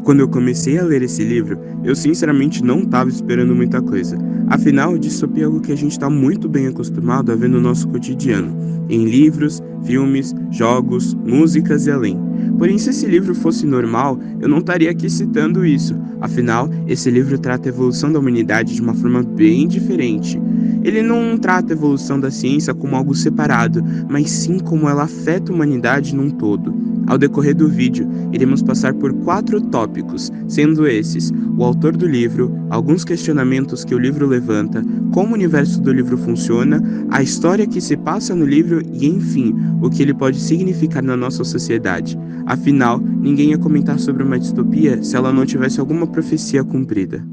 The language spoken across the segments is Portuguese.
Quando eu comecei a ler esse livro, eu sinceramente não estava esperando muita coisa. Afinal, distopia é algo que a gente está muito bem acostumado a ver no nosso cotidiano, em livros, filmes, jogos, músicas e além. Porém, se esse livro fosse normal, eu não estaria aqui citando isso. Afinal, esse livro trata a evolução da humanidade de uma forma bem diferente. Ele não trata a evolução da ciência como algo separado, mas sim como ela afeta a humanidade num todo. Ao decorrer do vídeo, iremos passar por 4 tópicos, sendo esses: o autor do livro, alguns questionamentos que o livro levanta, como o universo do livro funciona, a história que se passa no livro e, enfim, o que ele pode significar na nossa sociedade. Afinal, ninguém ia comentar sobre uma distopia se ela não tivesse alguma profecia cumprida.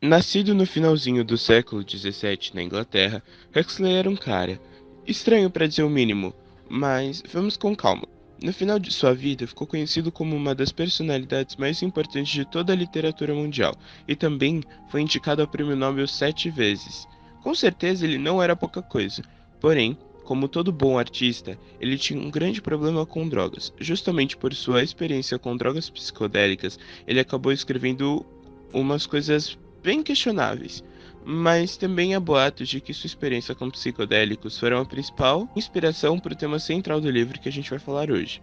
Nascido no finalzinho do século XVII na Inglaterra, Huxley era um cara estranho para dizer o mínimo, mas vamos com calma. No final de sua vida, ficou conhecido como uma das personalidades mais importantes de toda a literatura mundial e também foi indicado ao Prêmio Nobel 7 vezes. Com certeza ele não era pouca coisa, porém, como todo bom artista, ele tinha um grande problema com drogas. Justamente por sua experiência com drogas psicodélicas, ele acabou escrevendo umas coisas bem questionáveis, mas também há boatos de que sua experiência com psicodélicos foram a principal inspiração para o tema central do livro que a gente vai falar hoje.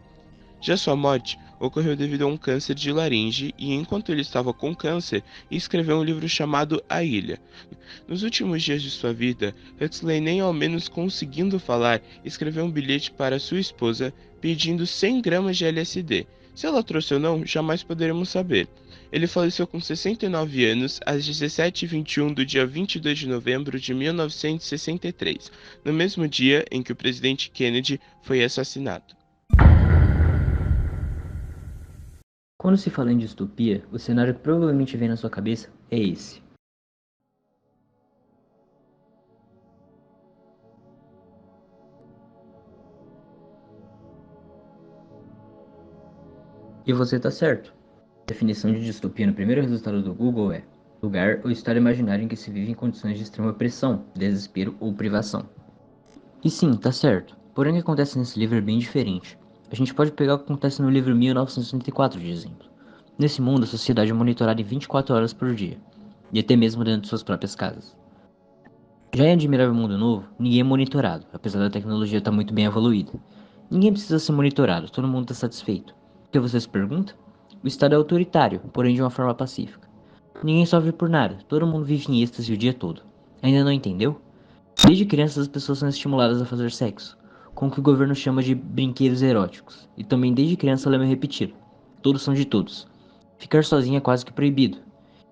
Já sua morte ocorreu devido a um câncer de laringe e enquanto ele estava com câncer, escreveu um livro chamado A Ilha. Nos últimos dias de sua vida, Huxley, nem ao menos conseguindo falar, escreveu um bilhete para sua esposa pedindo 100 gramas de LSD. Se ela trouxe ou não, jamais poderemos saber. Ele faleceu com 69 anos, às 17h21 do dia 22 de novembro de 1963, no mesmo dia em que o presidente Kennedy foi assassinado. Quando se fala em distopia, o cenário que provavelmente vem na sua cabeça é esse. E você tá certo. A definição de distopia no primeiro resultado do Google é lugar ou história imaginária em que se vive em condições de extrema pressão, desespero ou privação. E sim, tá certo. Porém o que acontece nesse livro é bem diferente. A gente pode pegar o que acontece no livro 1984, de exemplo. Nesse mundo, a sociedade é monitorada em 24 horas por dia, e até mesmo dentro de suas próprias casas. Já em Admirável Mundo Novo, ninguém é monitorado, apesar da tecnologia estar muito bem evoluída. Ninguém precisa ser monitorado, todo mundo está satisfeito. O que você se pergunta? O Estado é autoritário, porém de uma forma pacífica. Ninguém sofre por nada, todo mundo vive em êxtase o dia todo. Ainda não entendeu? Desde crianças as pessoas são estimuladas a fazer sexo, com o que o governo chama de brinquedos eróticos. E também desde criança lembra repetir: todos são de todos. Ficar sozinho é quase que proibido.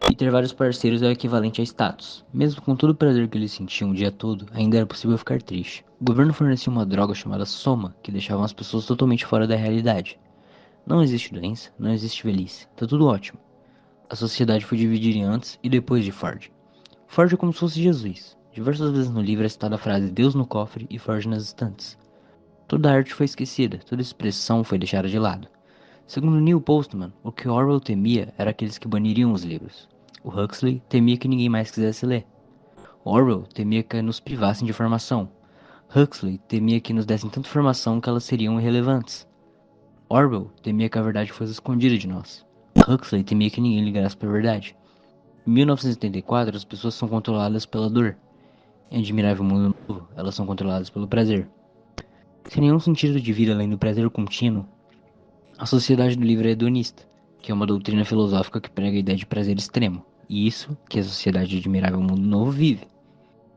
E ter vários parceiros é o equivalente a status. Mesmo com todo o prazer que eles sentiam o dia todo, ainda era possível ficar triste. O governo fornecia uma droga chamada soma, que deixava as pessoas totalmente fora da realidade. Não existe doença, não existe velhice, tá tudo ótimo. A sociedade foi dividida em antes e depois de Ford. Ford é como se fosse Jesus. Diversas vezes no livro é citada a frase Deus no cofre e Ford nas estantes. Toda a arte foi esquecida, toda expressão foi deixada de lado. Segundo Neil Postman, o que Orwell temia era aqueles que baniriam os livros. O Huxley temia que ninguém mais quisesse ler. Orwell temia que nos privassem de informação. Huxley temia que nos dessem tanta informação que elas seriam irrelevantes. Orwell temia que a verdade fosse escondida de nós. Huxley temia que ninguém ligasse para a verdade. Em 1984, as pessoas são controladas pela dor. Em Admirável Mundo Novo, elas são controladas pelo prazer. Sem nenhum sentido de vida além do prazer contínuo, a sociedade do livro é hedonista, que é uma doutrina filosófica que prega a ideia de prazer extremo. E isso que a sociedade de Admirável Mundo Novo vive.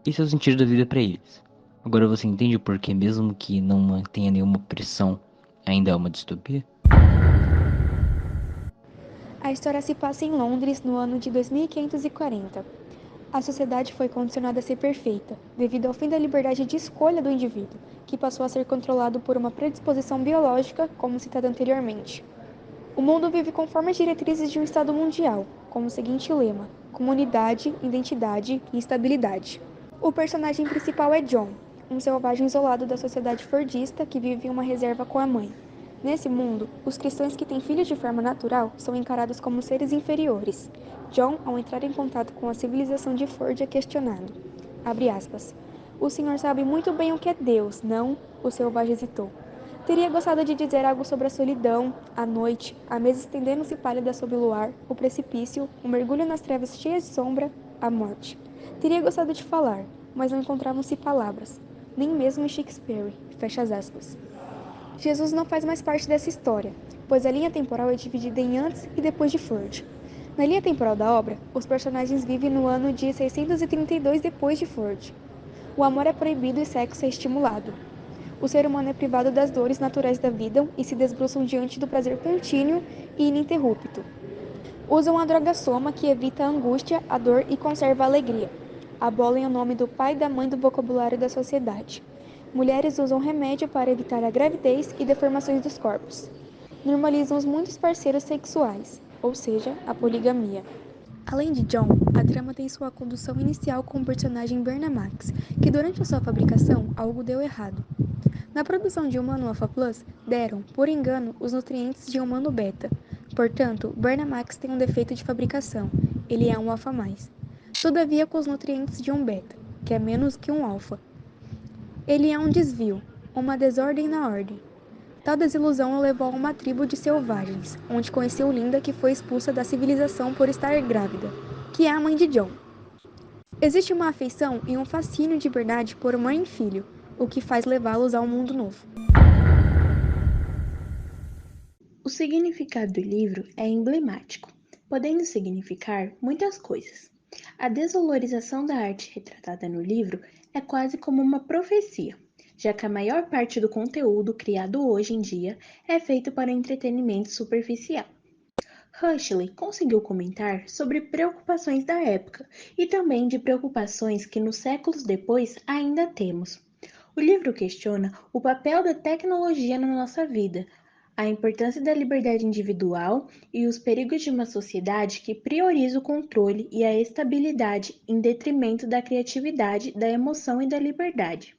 Esse é o sentido da vida para eles. Agora você entende o porquê, mesmo que não mantenha nenhuma pressão, ainda é uma distopia? A história se passa em Londres no ano de 2540. A sociedade foi condicionada a ser perfeita, devido ao fim da liberdade de escolha do indivíduo, que passou a ser controlado por uma predisposição biológica, como citado anteriormente. O mundo vive conforme as diretrizes de um Estado mundial, com o seguinte lema: comunidade, identidade e estabilidade. O personagem principal é John, um selvagem isolado da sociedade fordista que vive em uma reserva com a mãe. Nesse mundo, os cristãos que têm filhos de forma natural são encarados como seres inferiores. John, ao entrar em contato com a civilização de Ford, é questionado. Abre aspas. O senhor sabe muito bem o que é Deus, não? O selvagem hesitou. Teria gostado de dizer algo sobre a solidão, a noite, a mesa estendendo-se pálida sob o luar, o precipício, o mergulho nas trevas cheias de sombra, a morte. Teria gostado de falar, mas não encontravam-se palavras, nem mesmo em Shakespeare, fecha as aspas. Jesus não faz mais parte dessa história, pois a linha temporal é dividida em antes e depois de Ford. Na linha temporal da obra, os personagens vivem no ano de 632 depois de Ford. O amor é proibido e sexo é estimulado. O ser humano é privado das dores naturais da vida e se debruçam diante do prazer contínuo e ininterrupto. Usam a droga soma que evita a angústia, a dor e conserva a alegria. Abolem o nome do pai e da mãe do vocabulário da sociedade. Mulheres usam remédio para evitar a gravidez e deformações dos corpos. Normalizam os muitos parceiros sexuais, ou seja, a poligamia. Além de John, a trama tem sua condução inicial com o personagem Bernamax, que durante a sua fabricação algo deu errado. Na produção de Humano Alpha Plus, deram, por engano, os nutrientes de Humano Beta. Portanto, Bernamax tem um defeito de fabricação, ele é um alfa mais. Todavia com os nutrientes de um beta, que é menos que um alfa. Ele é um desvio, uma desordem na ordem. Tal desilusão o levou a uma tribo de selvagens, onde conheceu Linda, que foi expulsa da civilização por estar grávida, que é a mãe de John. Existe uma afeição e um fascínio de verdade por mãe e filho, o que faz levá-los ao mundo novo. O significado do livro é emblemático, podendo significar muitas coisas. A desvalorização da arte retratada no livro é quase como uma profecia, já que a maior parte do conteúdo criado hoje em dia é feito para entretenimento superficial. Rushley conseguiu comentar sobre preocupações da época e também de preocupações que nos séculos depois ainda temos. O livro questiona o papel da tecnologia na nossa vida, a importância da liberdade individual e os perigos de uma sociedade que prioriza o controle e a estabilidade em detrimento da criatividade, da emoção e da liberdade.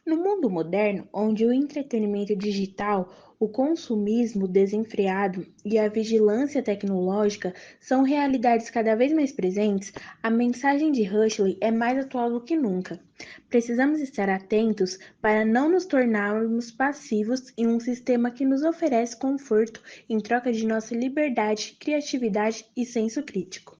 No mundo moderno, onde o entretenimento digital, o consumismo desenfreado e a vigilância tecnológica são realidades cada vez mais presentes, a mensagem de Rushley é mais atual do que nunca. Precisamos estar atentos para não nos tornarmos passivos em um sistema que nos oferece conforto em troca de nossa liberdade, criatividade e senso crítico.